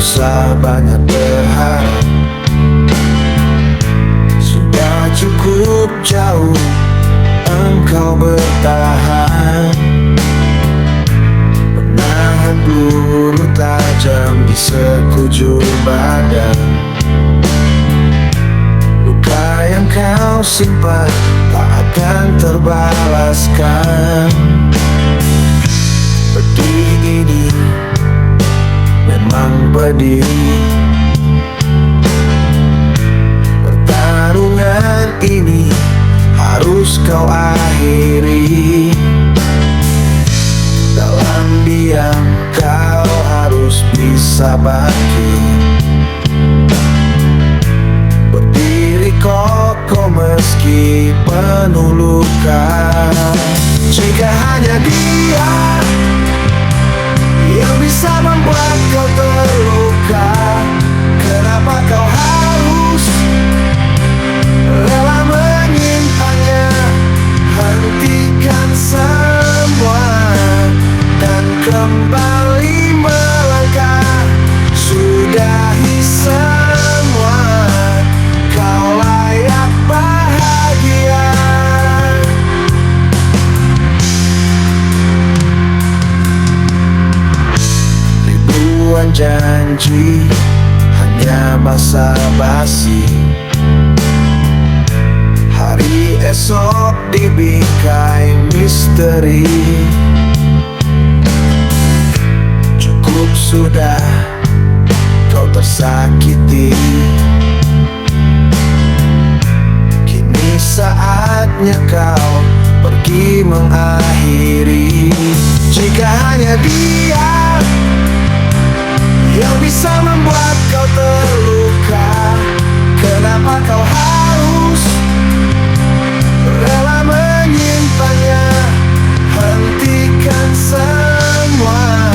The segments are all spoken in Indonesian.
usah banyak berharap. Sudah cukup jauh engkau bertahan, menahan peluru tajam di sekujur badan. Luka yang kau simpan tak akan terbalaskan. Pedih ini memang pedih. Pertarungan ini harus kau akhiri. Dalam diam kau harus bisa bangkit, berdiri kokoh meski penuh luka. Jika hanya dia yang bisa membuat kau terluka, kenapa kau harus rela menyimpannya? Hentikan semua dan kembali melangkah. Sudahi semua, kau layak bahagia. Ribuan janji hanya basa-basi. Hari esok dibingkai misteri. Cukup sudah kau tersakiti. Kini saatnya kau pergi mengakhiri. Jika hanya dia yang bisa membuat kau terluka, kenapa kau harus rela menyimpannya? Hentikan semua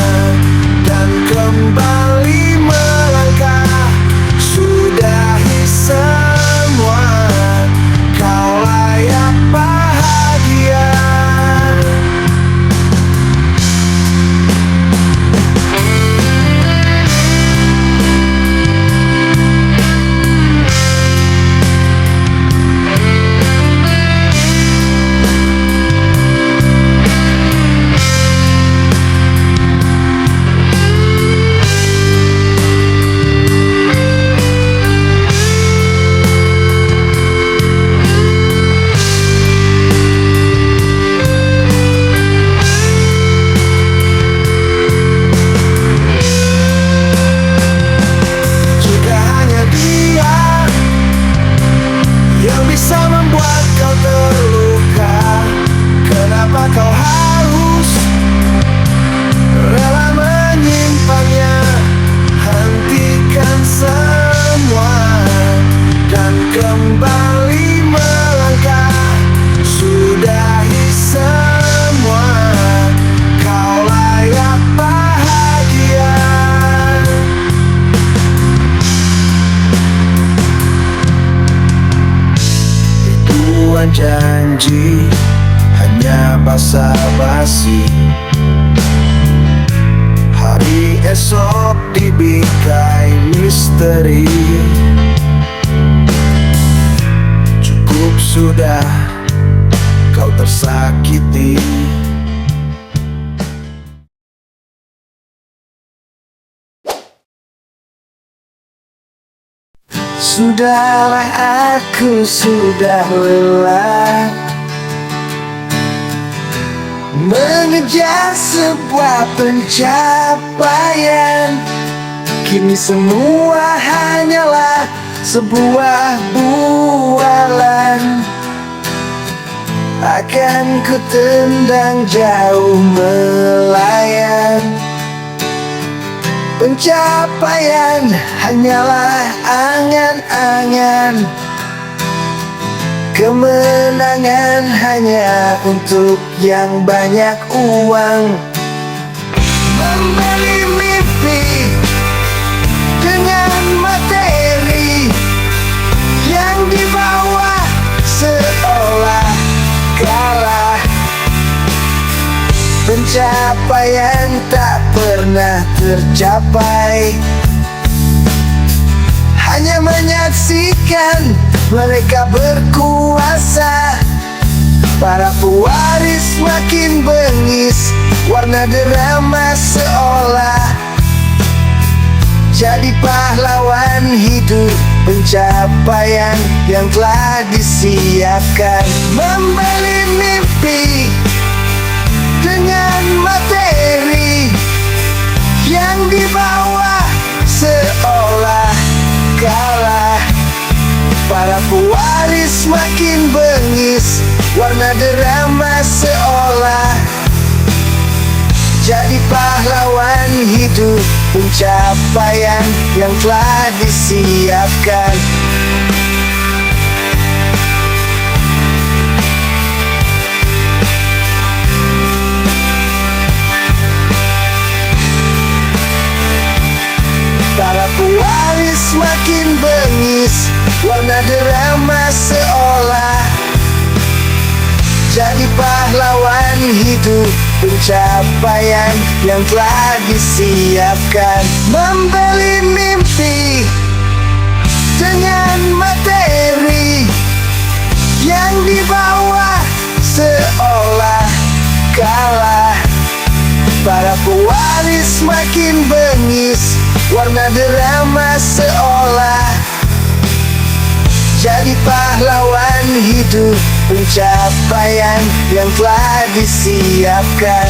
dan kembali melangkah. Sudahi semua, kau layak bahagia. Bisa membuat kau terluka, kenapa kau harus rela menyimpannya? Hentikan semua dan kembali melangkah. Sudahi semua, kau layak bahagia. Janji hanya basa-basi. Hari esok dibingkai misteri. Cukup sudah kau tersakiti. Sudahlah, aku sudah lelah mengejar sebuah pencapaian. Kini semua hanyalah sebuah bualan. Akan ku tendang jauh melayang. Pencapaian hanyalah angan-angan. Kemenangan hanya untuk yang banyak uang. Membeli mimpi dengan materi yang dibawa seolah kalah. Pencapaian tak pernah tercapai hanya menyaksikan mereka berkuasa. Para pewaris makin bengis, warna drama seolah jadi pahlawan hidup. Pencapaian yang telah disiapkan, membeli mimpi dengan materi yang dibawa seolah kalah. Para pewaris makin bengis, warna drama seolah jadi pahlawan hidup. Pencapaian yang telah disiapkan. Para pewaris makin bengis, warna drama seolah jadi pahlawan hidup. Pencapaian yang telah disiapkan, membeli mimpi dengan materi yang dibawa seolah kalah. Para pewaris makin bengis, warna drama seolah jadi pahlawan hidup. Pencapaian yang telah disiapkan.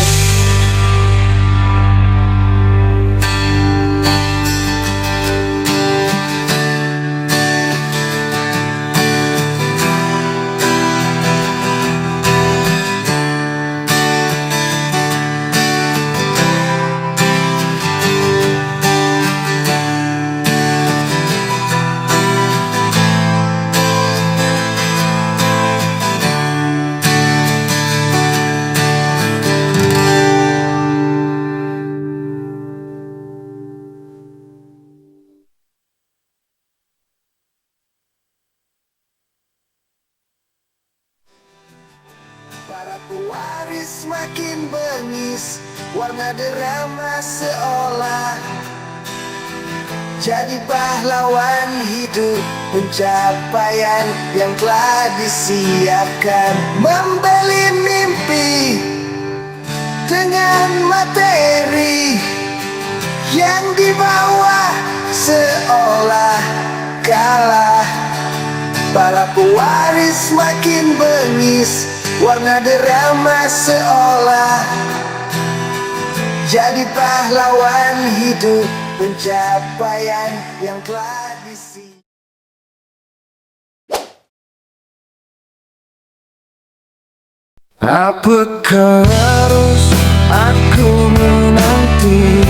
Para pewaris makin bengis, warna drama seolah jadi pahlawan hidup. Pencapaian yang telah disiapkan, membeli mimpi dengan materi yang dibawa seolah kalah. Para pewaris makin bengis, warna drama seolah jadi pahlawan hidup. Pencapaian yang telah disiapkan. Apakah harus aku menanti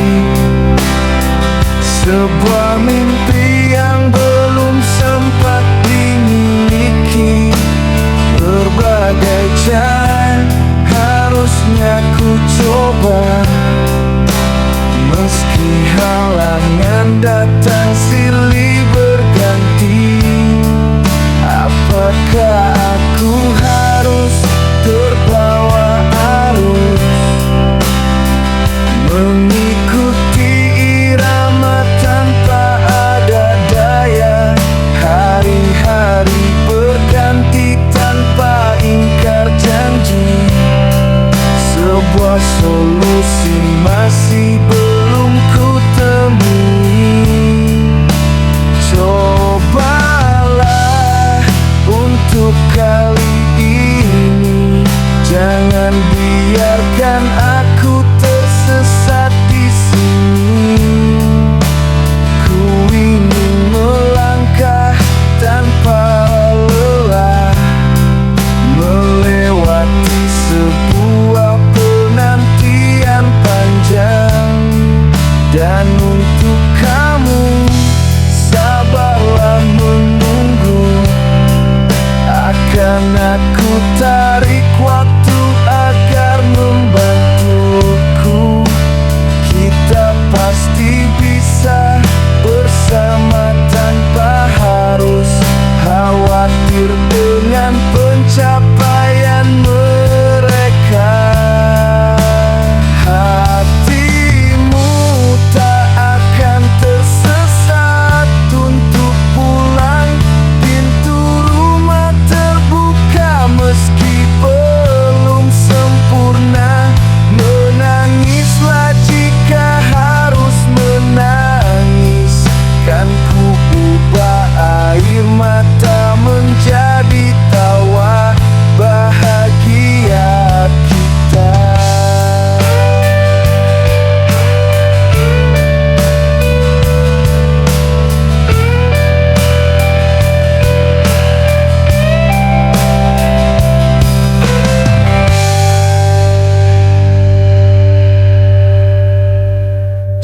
sebuah mimpi yang belum sempat dimiliki? Berbagai jalan harusnya ku coba, meski halangan datang silih berganti. Apakah aku harus terbawa arus, mengikuti irama tanpa ada daya? Hari-hari berganti tanpa ingkar janji, sebuah solusi masih belum ku temui.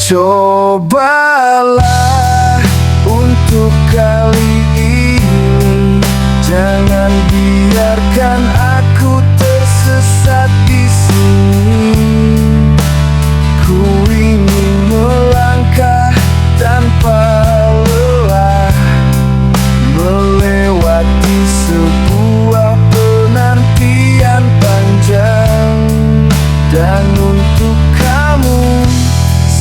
Cobalah untuk kali ini, jangan biarkan aku tersesat di sini. Ku ingin melangkah tanpa lelah, melewati sebuah penantian panjang. Dan untuk kamu,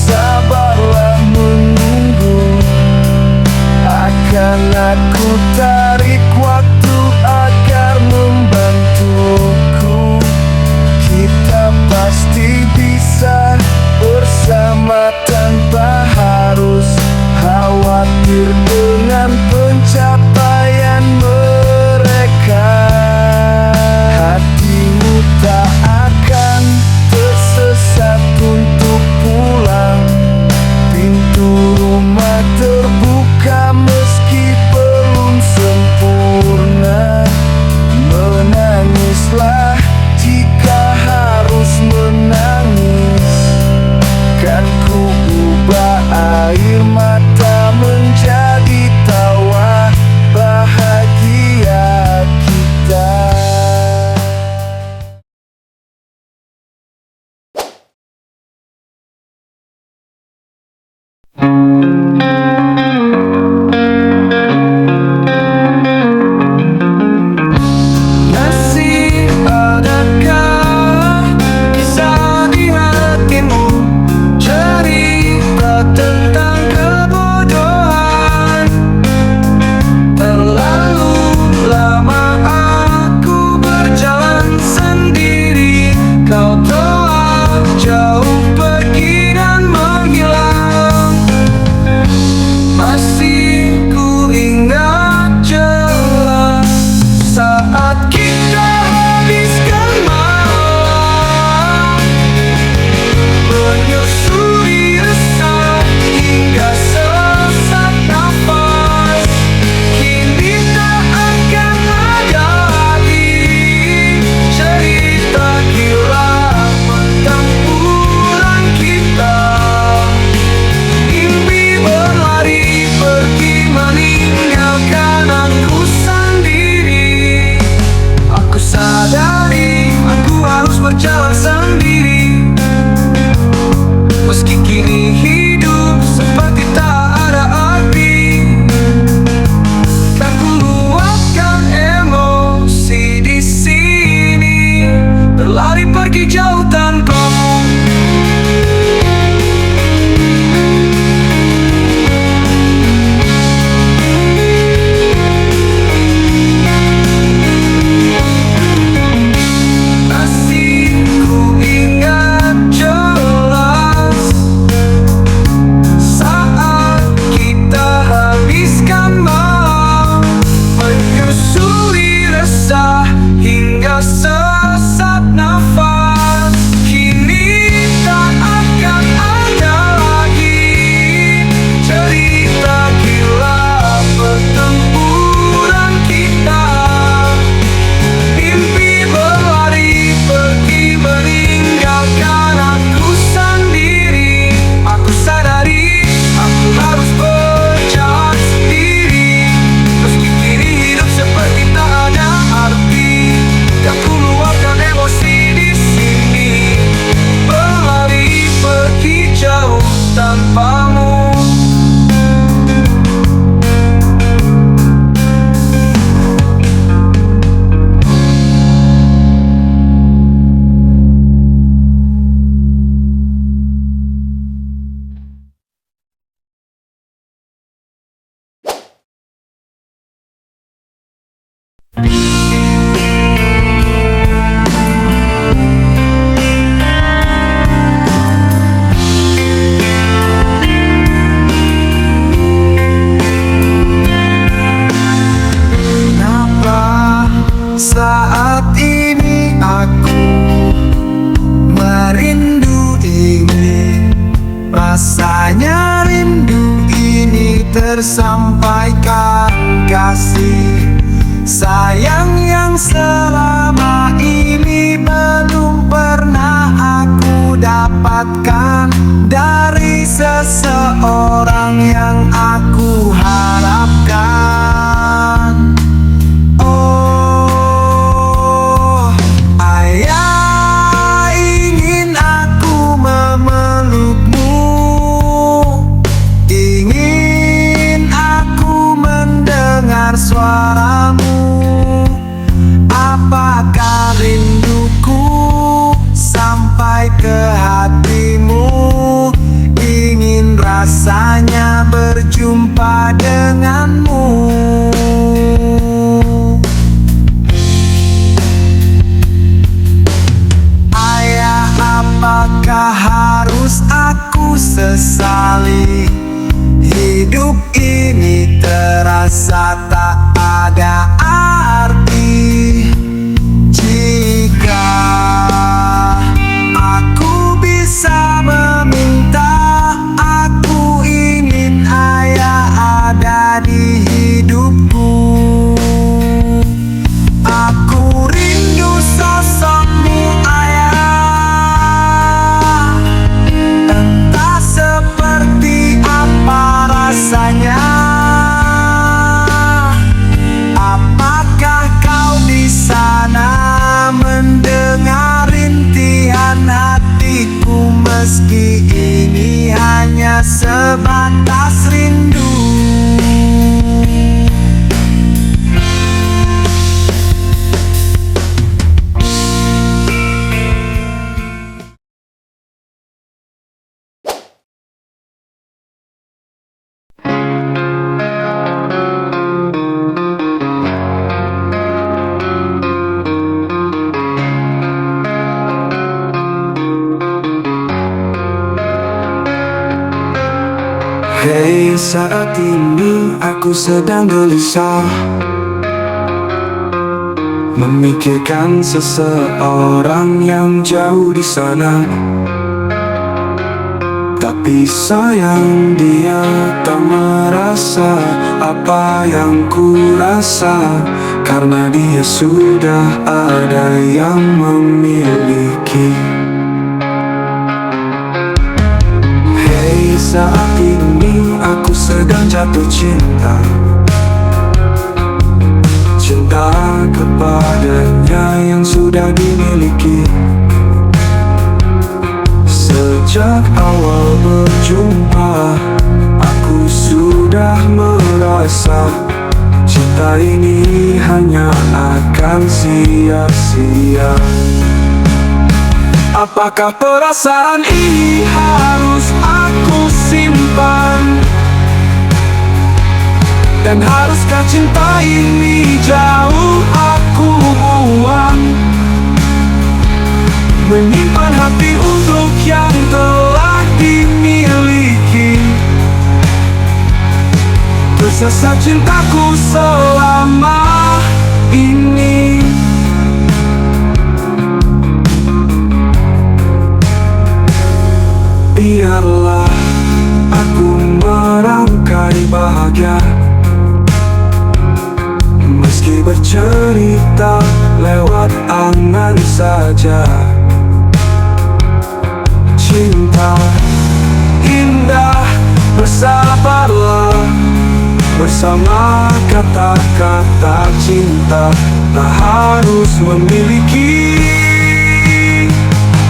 sabarlah menunggu. Akan aku tarik waktu agar membantuku. Kita pasti bisa bersama tanpa harus khawatir dengan pencapaian mereka. Hatimu tak akan tersesat untuk pulang. Pintu rumah terbuka meski belum sempurna. Menangislah jika harus menangis. Kan ku ubah air mata menjadi tawa bahagia kita. Masih adakah kisah di hatimu, cerita tentang kebodohan? Terlalu lama aku berjalan sendiri, kau telah jauh pergi dan menghilang. Masih ku ingat jelas saat kita habiskan malam, menyusuri resah hingga sesak nafas. Kini tak akan ada lagi cerita gila tentang pulang kita. Mimpi berlari pergi meninggalkan aku sendiri. Aku sadari aku harus berjalan sendiri, meski kini hidup seperti tak ada arti. Kan ku luapkan emosi di sini, berlari pergi jauh tanpamu. Masih ku ingat jelas saat kita habiskan malam, menyusuri resah hingga sesak nafas. Kini tak akan ada lagi cerita gila pertempuran kita. Mimpi berlari pergi meninggalkan aku sendiri. Aku sadari aku harus berjalan sendiri, meski kini hidup seperti tak ada arti. Dan ku luapkan emosi di sini, berlari pergi jauh tanpamu. Kenapa saat ini aku merindu ini? Rasanya rindu ini tersampaikan kasih sayang yang selama ini belum pernah aku dapatkan dari seseorang yang aku harapkan. Oh, ayah ingin aku memelukmu, ingin aku mendengar suaramu. Apakah rinduku sampai ke hatimu? Ingin rasanya berjumpa denganmu. Ayah, apakah harus aku sesali? Hidup ini terasa tak ada arti. Jika aku bisa meminta, aku ingin ayah ada di hidupku. Aku rindu sosokmu ayah, entah seperti apa rasanya. Apakah kau di sana mendengar rintihan hatiku, meski ini hanya sebatas rindu? Hei, saat ini aku sedang gelisah, memikirkan seseorang yang jauh di sana. Tapi sayang dia tak merasa apa yang ku rasa, karena dia sudah ada yang memiliki. Hei, saat ini aku sedang jatuh cinta, cinta kepadanya yang sudah dimiliki. Sejak awal berjumpa, aku sudah merasa cinta ini hanya akan sia-sia. Apakah perasaan ini harus aku simpan? Dan haruskah cinta ini jauh aku buang? Menyimpan hati untuk yang telah dimiliki. Tersesat cintaku selama ini. Biarlah aku merangkai bahagia, meski bercerita lewat angan saja. Cinta indah, bersabarlah bersama kata-kata cinta. Tak harus memiliki.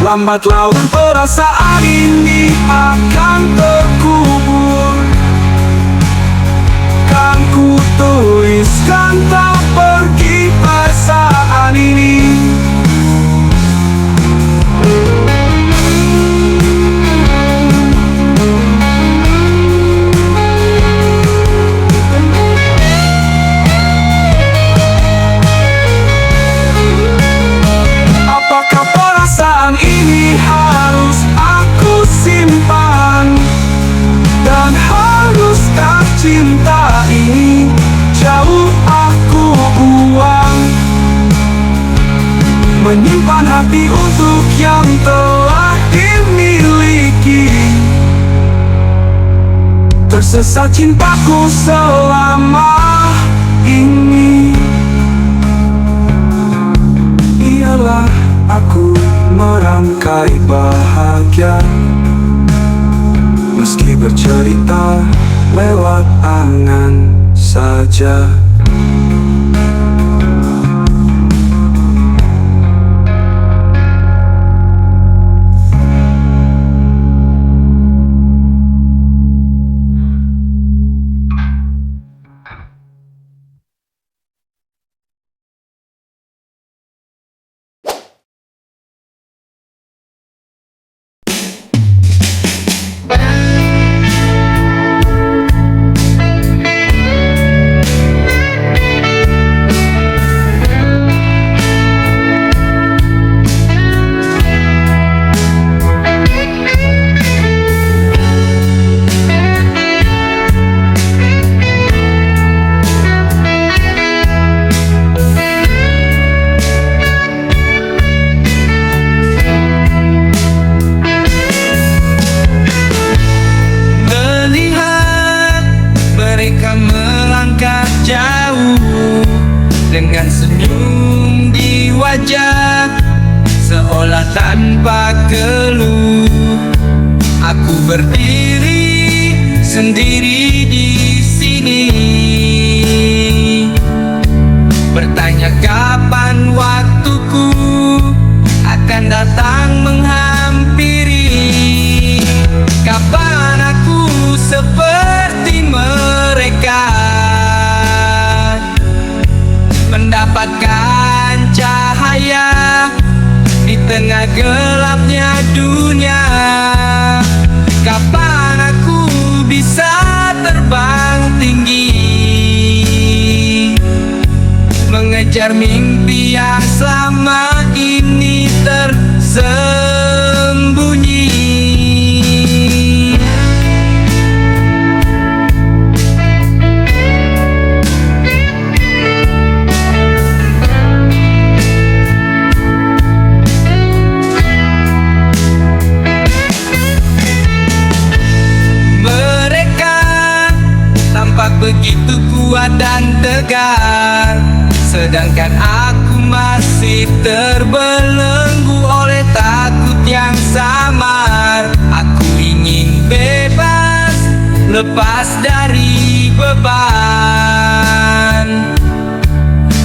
Lambat laun perasaan ini akan terkubur. Kan ku tuliskan tak pergi perasaan ini. Apakah perasaan ini harus aku simpan? Dan haruskah cinta ini jauh aku buang? Menyimpan hati untuk yang telah dimiliki. Tersesat cintaku selama ini. Biarlah aku merangkai bahagia, meski bercerita lewat angan saja. Dengan senyum di wajah, seolah tanpa keluh, aku berdiri sendiri di sini, bertanya kapan waktuku akan datang menghampiri. Kapan aku seperti mereka, mendapatkan cahaya di tengah gelapnya dunia. Kapan aku bisa terbang tinggi, mengejar mimpi yang selama ini tersembunyi. Begitu kuat dan tegar, sedangkan aku masih terbelenggu oleh takut yang samar. Aku ingin bebas, lepas dari beban,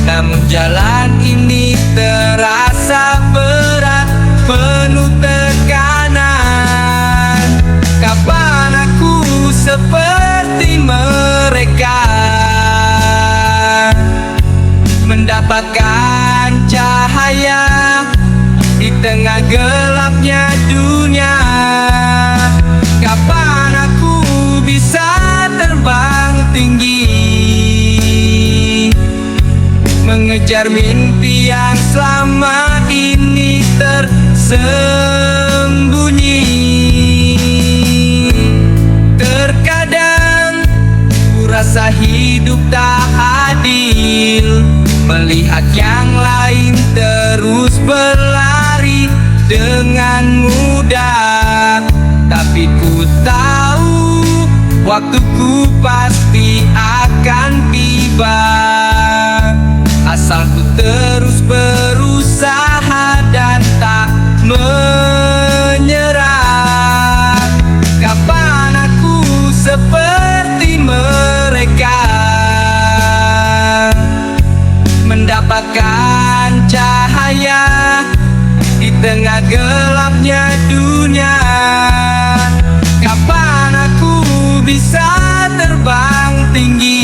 namun jalan ini terasa berat, penuh tekanan. Kapan aku seperti mereka, mendapatkan cahaya di tengah gelapnya dunia. Kapan aku bisa terbang tinggi, mengejar mimpi yang selama ini tersembunyi. Terkadang ku rasa hidup tak adil, melihat yang lain terus berlari dengan mudah. Tapi ku tahu waktuku pasti akan tiba, asal ku terus berusaha dan tak menyerah. Kapan aku seperti mereka, mendapatkan cahaya di tengah gelapnya dunia. Kapan aku bisa terbang tinggi,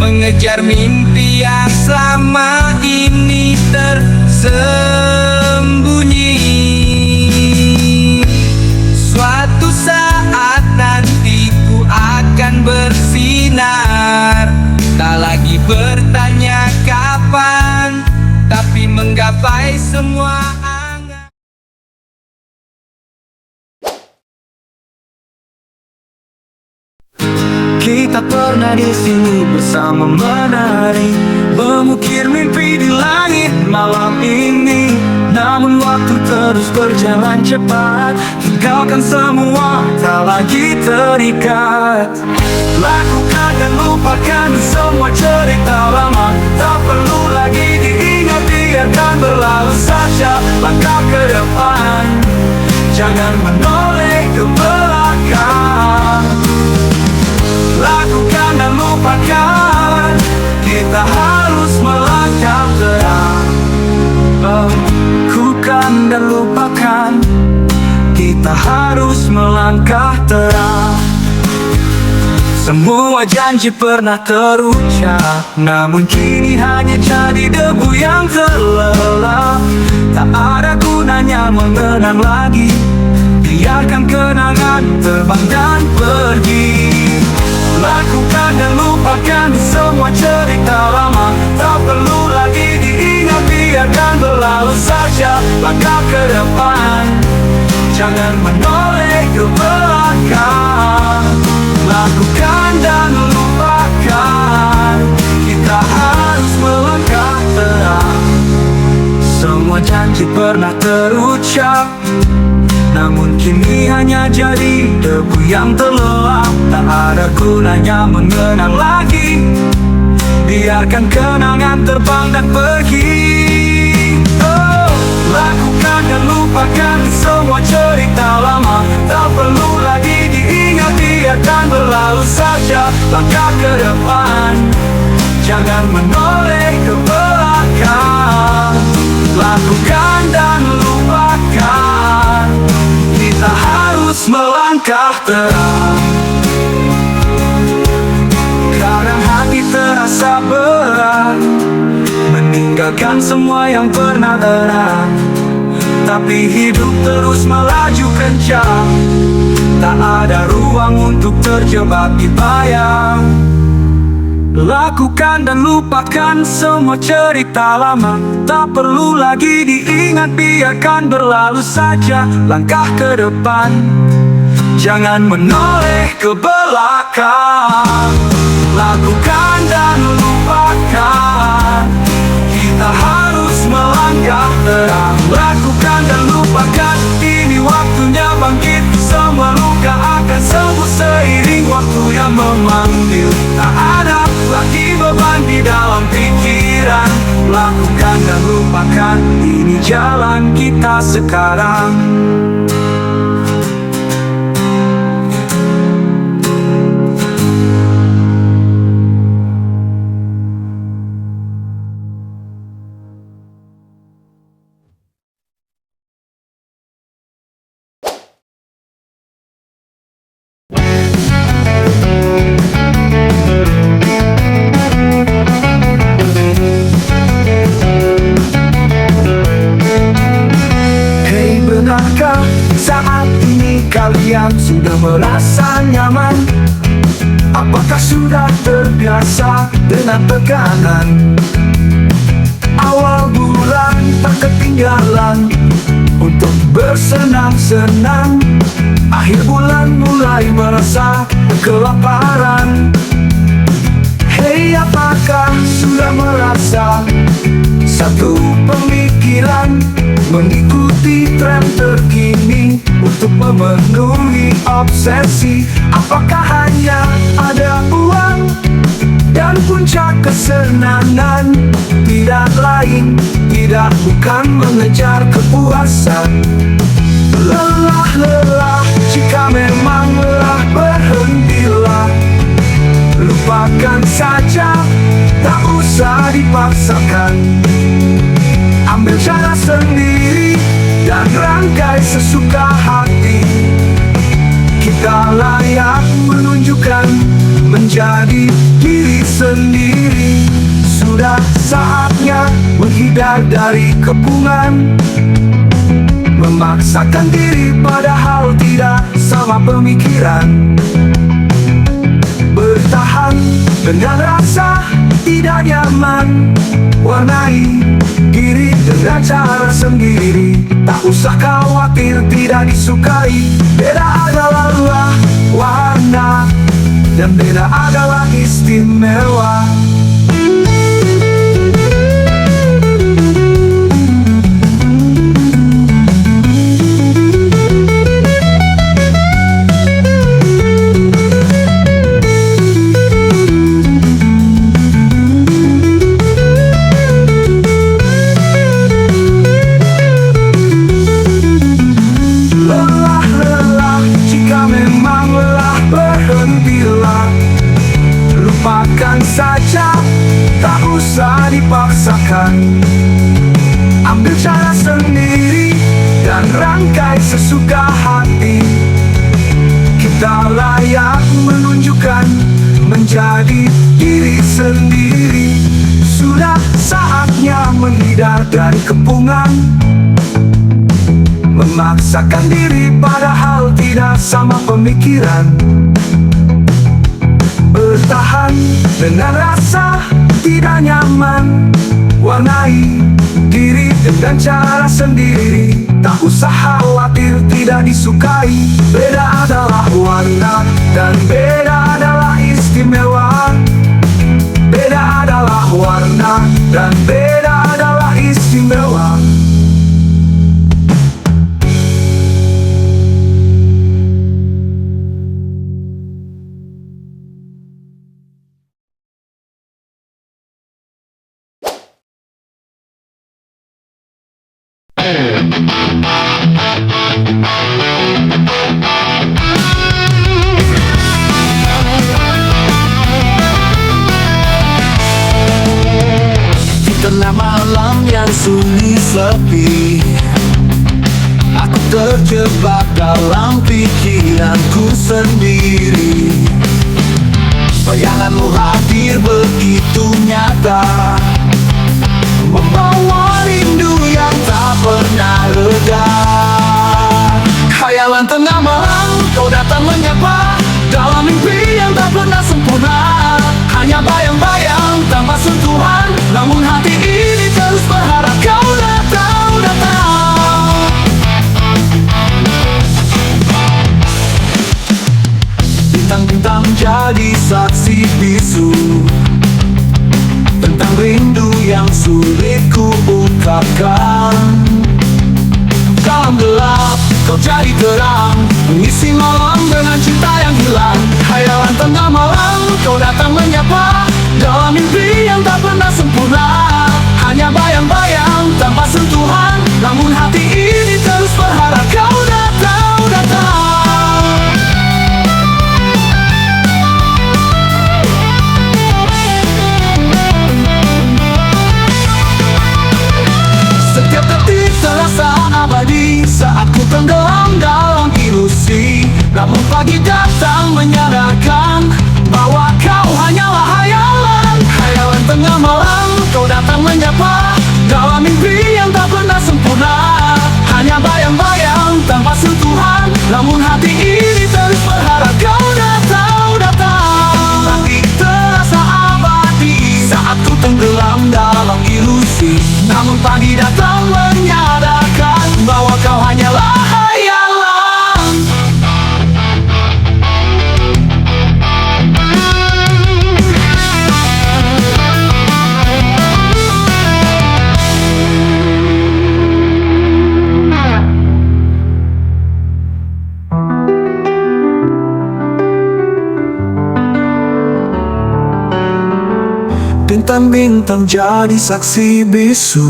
mengejar mimpi yang selama ini tersembunyi. Suatu saat nanti ku akan bersinar, tak lagi bertanya kapan, tapi menggapai semua angan. Kita pernah di sini bersama menari, mengukir mimpi di langit malam ini. Namun waktu terus berjalan cepat, tinggalkan semua, tak lagi terikat. Lakukan dan lupakan semua cerita lama, tak perlu lagi diingat, biarkan berlalu saja. Langkah ke depan, jangan menoleh ke belakang. Lakukan dan lupakan, kita harus melangkah terang. Lakukan dan lupakan, kita harus melangkah terang. Semua janji pernah terucap, namun kini hanya jadi debu yang terlelap. Tak ada gunanya mengenang lagi, biarkan kenangan terbang dan pergi. Lakukan dan lupakan semua cerita lama, tak perlu lagi diingat, biarkan berlalu saja. Langkah ke depan, jangan menoleh ke belakang. Lakukan dan lupakan, kita harus melangkah terang. Semua janji pernah terucap, namun kini hanya jadi debu yang terlelap. Tak ada gunanya mengenang lagi, biarkan kenangan terbang dan pergi. Lakukan dan lupakan semua cerita lama, tak perlu lagi diingat, biarkan berlalu saja. Langkah ke depan, jangan menoleh ke belakang. Lakukan dan lupakan, kita harus melangkah terang. Kadang hati terasa berat, meninggalkan semua yang pernah erat, tapi hidup terus melaju kencang. Tak ada ruang untuk terjebak di bayang. Lakukan dan lupakan semua cerita lama, tak perlu lagi diingat, biarkan berlalu saja. Langkah ke depan, jangan menoleh ke belakang. Lakukan dan lupakan, kita harus melangkah terang. Lakukan dan lupakan, ini waktunya bangkit. Semua luka akan sembuh seiring waktu yang memanggil. Tak ada lagi beban di dalam pikiran. Lakukan dan lupakan, ini jalan kita sekarang. Saat ini kalian sudah merasa nyaman? Apakah sudah terbiasa dengan tekanan? Awal bulan tak ketinggalan untuk bersenang-senang. Akhir bulan mulai merasa kelaparan. Hei, apakah sudah merasa satu pemikiran, mengikuti tren terkini untuk memenuhi obsesi? Apakah hanya ada uang dan puncak kesenangan? Tidak lain, tidak bukan mengejar kepuasan. Lelah, jika memang lelah berhentilah. Lupakan saja, tak usah dipaksakan. Ambil cara sendiri dan rangkai sesuka hati. Kita layak menunjukkan, menjadi diri sendiri. Sudah saatnya menghindar dari kepungan, memaksakan diri padahal tidak sama pemikiran. Bertahan dengan rasa tidak nyaman, warnai diri dengan cara sendiri. Tak usah khawatir tidak disukai. Beda adalah warna, dan beda adalah istimewa. Biarkan saja, tak usah dipaksakan. Ambil cara sendiri dan rangkai sesuka hati. Kita layak menunjukkan menjadi diri sendiri. Sudah saatnya menghindar dari kepungan, memaksakan diri padahal tidak sama pemikiran. Bertahan dengan rasa tidak nyaman, warnai diri dengan cara sendiri. Tak usah khawatir tidak disukai. Beda adalah warna dan beda adalah istimewa. Beda adalah warna dan beda adalah istimewa. Di tengah malam yang sunyi sepi, aku terjebak dalam pikiranku sendiri. Bayanganmu hadir begitu nyata, membawa rindu yang tak pernah reda. Khayalan tengah malam, kau datang menyapa, dalam mimpi yang tak pernah sempurna. Hanya bayang-bayang tanpa sentuhan, namun hati ini terus berharap kau datang. Bintang-bintang jadi saksi bisu tentang rindu yang sulit ku ungkapkan. Dalam gelap, kau jadi terang, mengisi malam dengan cinta yang hilang. Khayalan tengah malam, kau datang menyapa, dalam mimpi yang tak pernah sempurna. Hanya bayang-bayang tanpa sentuhan, namun hati ini terus berharap kau datang. Setiap detik terasa abadi saat ku tenggelam dalam ilusi. Namun pagi datang menyadarkan bahwa kau hanyalah hayalan. Khayalan tengah malam, kau datang menyapa, dalam mimpi yang tak pernah sempurna. Hanya bayang-bayang tanpa sentuhan, namun hati ini terus berharap kau datang. Langit terasa abadi saat ku tenggelam dalam ilusi. Namun pagi datang menyadarkan bahwa kau hanyalah hayalan. Bintang-bintang jadi saksi bisu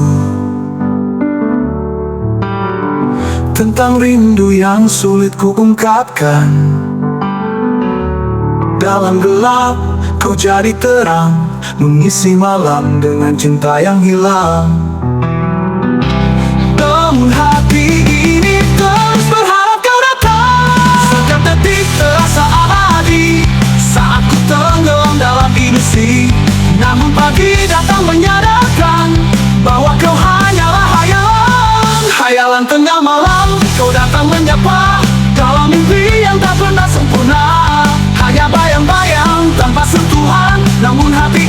tentang rindu yang sulit ku ungkapkan. Dalam gelap, kau jadi terang, mengisi malam dengan cinta yang hilang. Namun hati ini terus berharap kau datang. Setiap detik terasa abadi saat ku tenggelam dalam ilusi. Namun pagi datang menyadarkan bahwa kau hanyalah hayalan. Khayalan tengah malam, kau datang menyapa, dalam mimpi yang tak pernah sempurna. Hanya bayang-bayang tanpa sentuhan, namun hati